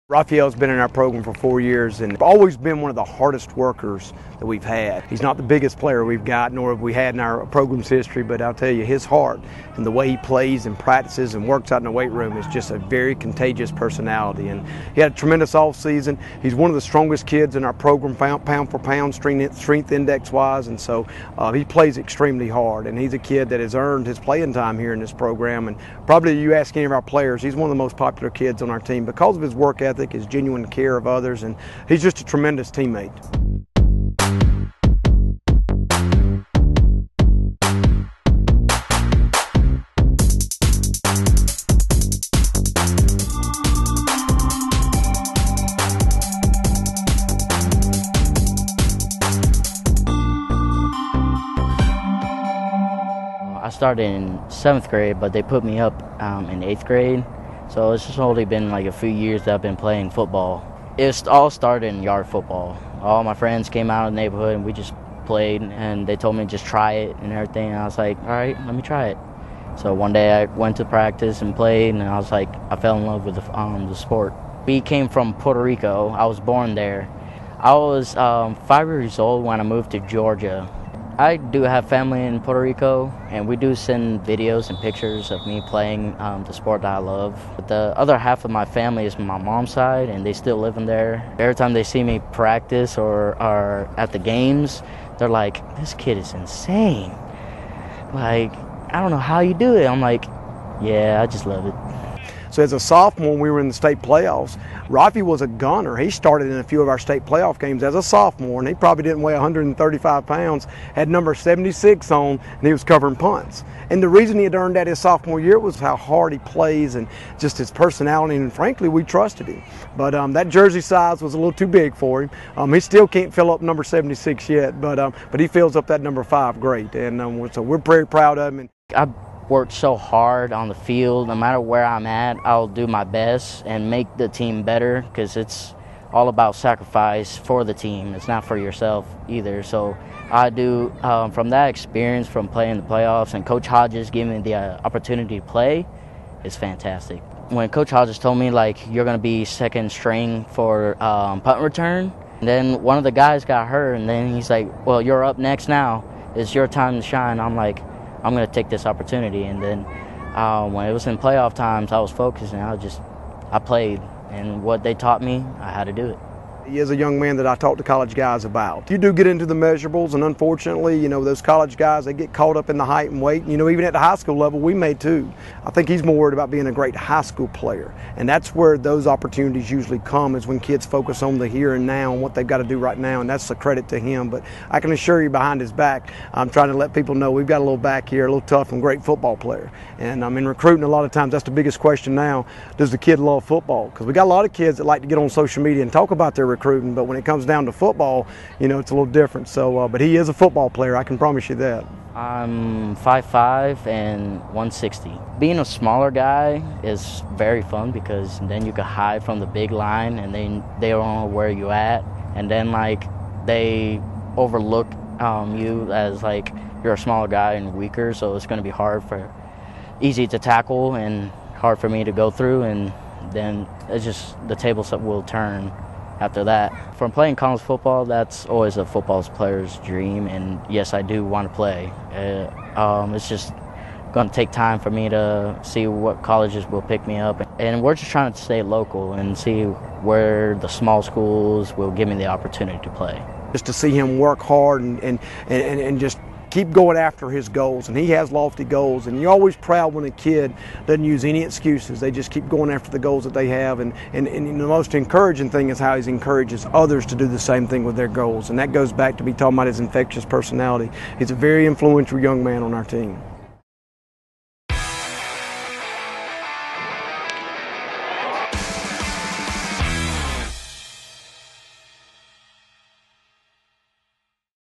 Rafael's been in our program for 4 years and always been one of the hardest workers that we've had. He's not the biggest player we've got, nor have we had in our program's history, but I'll tell you, his heart and the way he plays and practices and works out in the weight room is just a very contagious personality. And he had a tremendous off season. He's one of the strongest kids in our program, pound for pound, strength index wise, and so he plays extremely hard. And he's a kid that has earned his playing time here in this program. And probably you ask any of our players, he's one of the most popular kids on our team because of his work ethic, his genuine care of others, and he's just a tremendous teammate. I started in 7th grade, but they put me up in 8th grade. So it's just only been like a few years that I've been playing football. It all started in yard football. All my friends came out of the neighborhood and we just played, and they told me to just try it and everything. And I was like, all right, let me try it. So one day I went to practice and played, and I was like, I fell in love with the sport. We came from Puerto Rico. I was born there. I was 5 years old when I moved to Georgia. I do have family in Puerto Rico, and we do send videos and pictures of me playing the sport that I love. But the other half of my family is my mom's side, and they still live in there. Every time they see me practice or at the games, they're like, this kid is insane. Like, I don't know how you do it. I'm like, yeah, I just love it. So as a sophomore, when we were in the state playoffs, Rafi was a gunner. He started in a few of our state playoff games as a sophomore, and he probably didn't weigh 135 pounds, had number 76 on, and he was covering punts. And the reason he had earned that his sophomore year was how hard he plays and just his personality, and frankly, we trusted him. But that jersey size was a little too big for him. He still can't fill up number 76 yet, but he fills up that number 5 great, and so we're very proud of him. I worked so hard on the field. No matter where I'm at, I'll do my best and make the team better, because it's all about sacrifice for the team. It's not for yourself either. So I do, from that experience from playing the playoffs and Coach Hodges giving me the opportunity to play, it's fantastic. When Coach Hodges told me, like, you're going to be second string for punt return, and then one of the guys got hurt, and then he's like, well, you're up next now. It's your time to shine. I'm like, I'm going to take this opportunity. And then when it was in playoff times, I was focused, and I played. And what they taught me, I had to do it. He is a young man that I talk to college guys about. You do get into the measurables, and unfortunately, those college guys, they get caught up in the height and weight. Even at the high school level, we may too. I think he's more worried about being a great high school player. And that's where those opportunities usually come, is when kids focus on the here and now and what they've got to do right now, and that's a credit to him. But I can assure you, behind his back, I'm trying to let people know we've got a little back here, a little tough and great football player. And in recruiting, a lot of times, that's the biggest question now. Does the kid love football? Because we got a lot of kids that like to get on social media and talk about their recruiting, but when it comes down to football, it's a little different. So, but he is a football player, I can promise you that. I'm 5'5" and 160. Being a smaller guy is very fun, because then you can hide from the big line, and then they don't know where you at, and then they overlook you as you're a smaller guy and weaker, so it's going to be easy to tackle and hard for me to go through, and then it's just the tables will turn after that. From playing college football, that's always a football player's dream, and yes, I do want to play. It's just going to take time for me to see what colleges will pick me up, and we're just trying to stay local and see where the small schools will give me the opportunity to play. Just to see him work hard and just keep going after his goals, and he has lofty goals, and you're always proud when a kid doesn't use any excuses. They just keep going after the goals that they have, and the most encouraging thing is how he encourages others to do the same thing with their goals, and that goes back to me talking about his infectious personality. He's a very influential young man on our team.